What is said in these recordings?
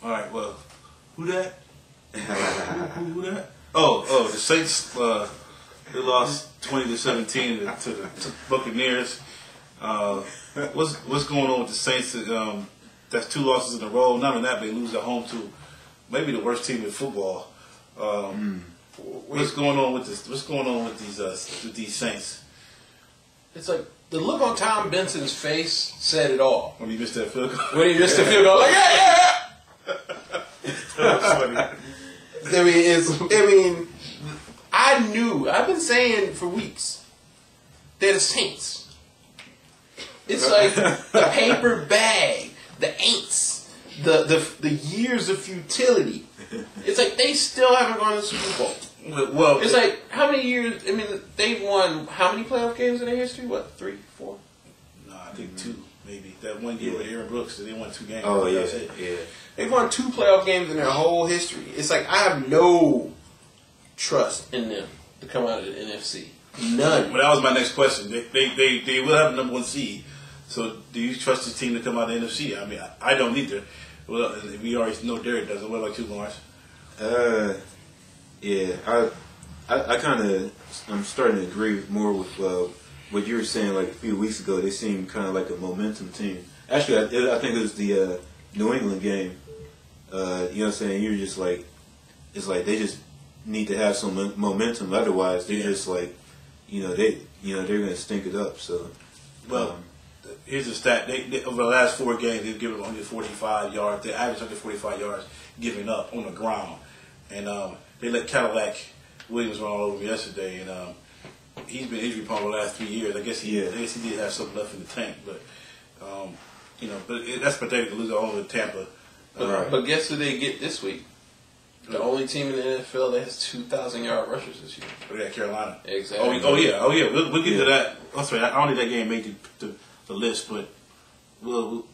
All right, well, who that? who that? Oh, the Saints. They lost 20-17 to the Buccaneers. What's going on with the Saints? That's 2 losses in a row. Not only that, they lose at home to maybe the worst team in football. What's going on with this? What's going on with these Saints? It's like the look on Tom Benson's face said it all. When he missed that field goal. When he missed the field goal, like yeah. That's funny. I've been saying for weeks, they're the Saints. It's like the paper bag, the ain'ts, the years of futility. It's like they still haven't gone to the Super Bowl. Well, it's like, how many years? I mean, they've won how many playoff games in their history? What, 3, 4? No, I think 2, maybe. That one year with Aaron Brooks, they won 2 games. Oh, yeah. They've won 2 playoff games in their whole history. It's like, I have no trust in them to come out of the NFC. None. Well, that was my next question. They will have the number 1 seed. So, do you trust this team to come out of the NFC? I mean, I don't either. Well, we already know Derek doesn't. What about you, Lawrence? Yeah, I kind of, I'm starting to agree more with what you were saying like a few weeks ago. They seem kind of like a momentum team. Actually, I think it was the New England game. You know what I'm saying? You're just like, it's like they just need to have some momentum. Otherwise, they're just like, they're going to stink it up. So, well, here's a stat. They over the last 4 games, they've given 145 yards. They average 145 yards giving up on the ground, and they let Cadillac Williams run all over him yesterday, and he's been injury prone the last 3 years. I guess he did have something left in the tank, but that's pathetic to lose at home to Tampa. But guess who they get this week? The only team in the NFL that has 2,000-yard rushers this year. Oh yeah, Carolina. Exactly. Oh yeah. We'll get to that. That's right. I don't think that game made the list, but that will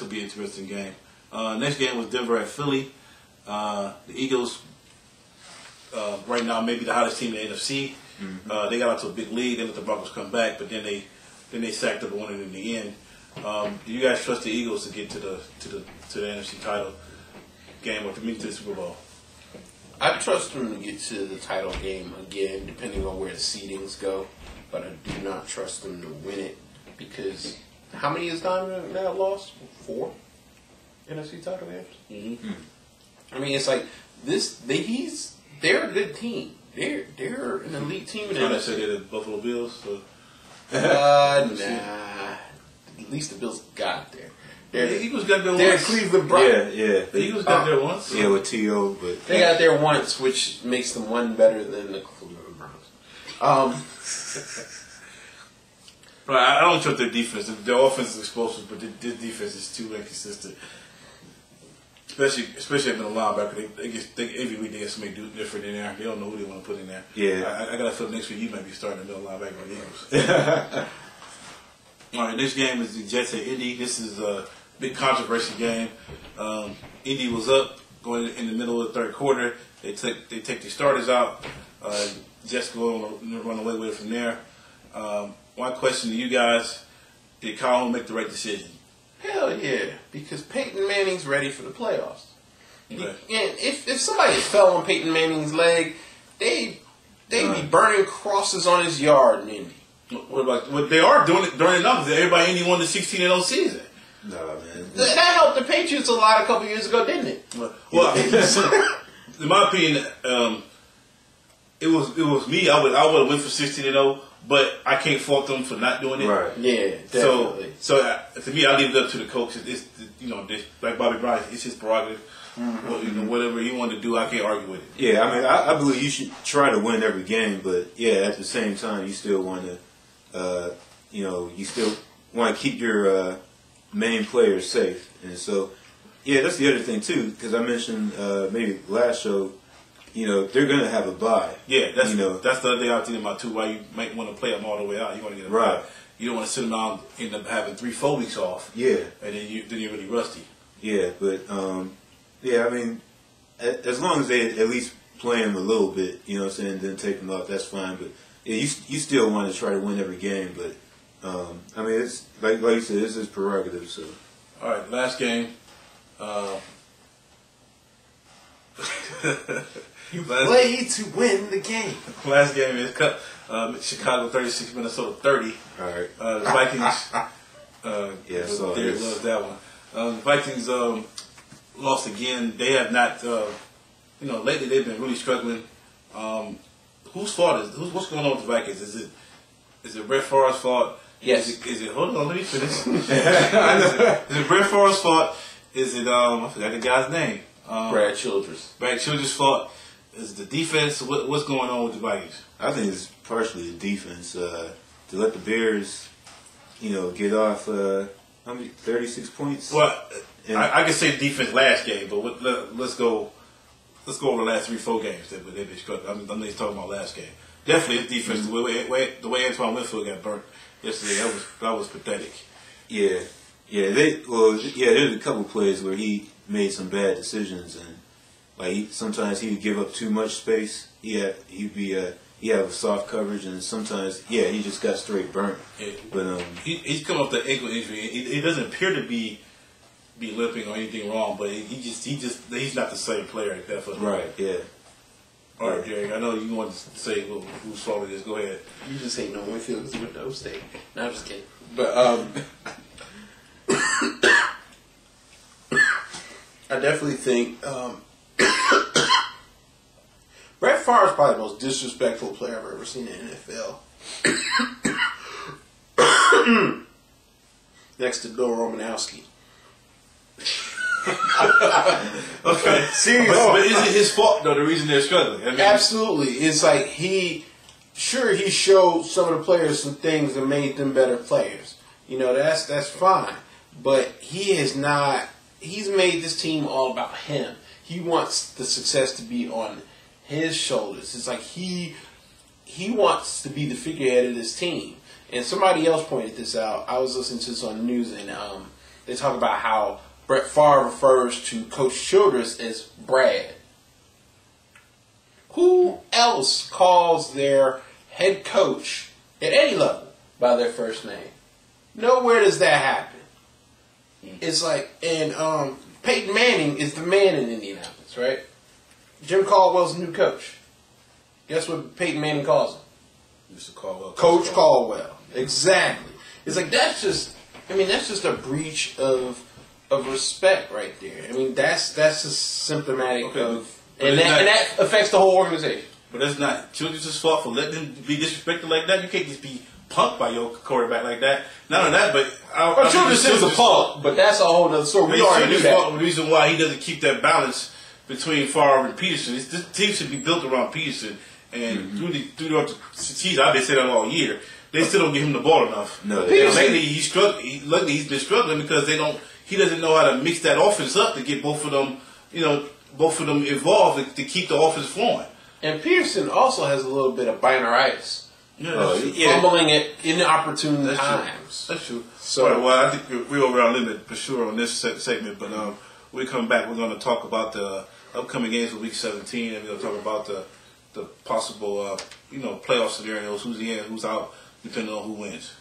be an interesting game. Next game was Denver at Philly. The Eagles. Right now, maybe the hottest team in the NFC. Mm-hmm. They got out to a big lead. They let the Broncos come back, but then they sacked up and won it in the end. Do you guys trust the Eagles to get to the NFC title game or to the Super Bowl? I trust them to get to the title game again, depending on where the seedings go. But I do not trust them to win it because how many has Diamond now lost? 4 NFC title games. Mm-hmm. I mean, it's like this. They're a good team. They're an elite team in the NFC. Say they're the Buffalo Bills. So. Nah. At least the Bills got there. The Eagles got there once. They're Cleveland Browns. Yeah. The Eagles got there once. Yeah, with T.O. But they got there once, which makes them one better than the Cleveland Browns. But I don't trust their defense. Their offense is explosive, but their defense is too inconsistent. Especially at middle linebacker, every week they get somebody different in there. They don't know who they want to put in there. Yeah, I got a feel next week you might be starting the middle linebacker for the Eagles. All right, next game is the Jets at Indy. This is a big controversy game. Indy was up going in the middle of the third quarter. They take the starters out. Jets go on run away with it from there. One question to you guys: did Calhoun make the right decision? Hell yeah, because Peyton Manning's ready for the playoffs. Okay. And if somebody fell on Peyton Manning's leg, they'd be burning crosses on his yard in Indy. What about what they are doing it during the numbers? Everybody Indy won the 16-0 season. No, man. That helped the Patriots a lot a couple years ago, didn't it? Well, in my opinion, it was me. I would have went for 16-0. But I can't fault them for not doing it. Right. Yeah, definitely. So to me, I leave it up to the coach. It's like Bobby Bryant, it's his prerogative. Mm-hmm. Whatever he wanted to do, I can't argue with it. Yeah, I mean, I believe you should try to win every game, but yeah, at the same time, you still want to, you still want to keep your main players safe. And so, yeah, that's the other thing too, because I mentioned maybe last show. They're going to have a bye. Yeah, that's the other thing I was thinking about too. Why you might want to play them all the way out. You want to get a bye. You don't want to sit them down, end up having 3-4 weeks off. Yeah, and then you're really rusty. Yeah, but I mean, as long as they at least play him a little bit, you know what I'm saying, then take him off, that's fine. But yeah, you still want to try to win every game. But I mean, it's like you said, it's his prerogative. So all right, last game. You play to win the game. Last game is Chicago 36, Minnesota 30. All right. The Vikings. Yeah, so Derek loves that one. The Vikings lost again. They have not. Lately they've been really struggling. Whose fault is? What's going on with the Vikings? Is it Brett Favre's fault? Yes. Is it? Hold on, let me finish. Is it Brett Favre's fault? Is it? I forgot the guy's name. Brad Childress. Brad Childress' fault. Is it the defense? What's going on with the Vikings? I think it's partially the defense to let the Bears, get off. How many? 36 points. Well, I can say defense last game, but let's go over the last 3-4 games that they've been struggling. I'm not talking about last game. Definitely it's defense. Mm-hmm. The way Antoine Winfield got burnt yesterday, that was pathetic. Yeah. There's a couple plays where he made some bad decisions, and sometimes he would give up too much space. He have soft coverage, and sometimes he just got straight burnt. Yeah. But he's come off the ankle injury. He doesn't appear to be limping or anything wrong, but he's not the same player. Definitely. Right. Yeah. All right, Jerry. I know you want to say whose fault it is. Go ahead. You just hate no Winfield because he went to O-State. No, I'm just kidding. But I definitely think Brett Favre is probably the most disrespectful player I've ever seen in the NFL. Next to Bill Romanowski. Okay, seriously, but is it his fault though? The reason they're struggling, Absolutely. It's like he showed some of the players some things that made them better players. That's fine, but he has not. He's made this team all about him. He wants the success to be on his shoulders. It's like he wants to be the figurehead of this team. And somebody else pointed this out. I was listening to this on the news, and they talk about how Brett Favre refers to Coach Childress as Brad. Who else calls their head coach at any level by their first name? Nowhere does that happen. It's like, and Peyton Manning is the man in Indianapolis, right? Jim Caldwell's the new coach. Guess what Peyton Manning calls him? Mr. Caldwell. Coach Caldwell. Exactly. It's like that's just a breach of respect right there. I mean, that's just symptomatic of, and that affects the whole organization. But that's not Childress' fault for letting him be disrespected like that. You can't just be punked by your quarterback like that. Not only that, but Childress is a punk, but that's a whole other story. We already knew that. The reason why he doesn't keep that balance between Favre and Peterson is this team should be built around Peterson. And through the season, I've been saying that all year. They still don't give him the ball enough. No, lately he's struggling. Luckily, he's been struggling because he doesn't know how to mix that offense up to get both of them involved to keep the offense flowing. And Peterson also has a little bit of binaritis. Fumbling at inopportune times. That's true. So, I think we're over our limit for sure on this segment. But when we come back, we're going to talk about the upcoming games of Week 17, and we're going to talk about the possible playoff scenarios. Who's in, who's out, depending on who wins.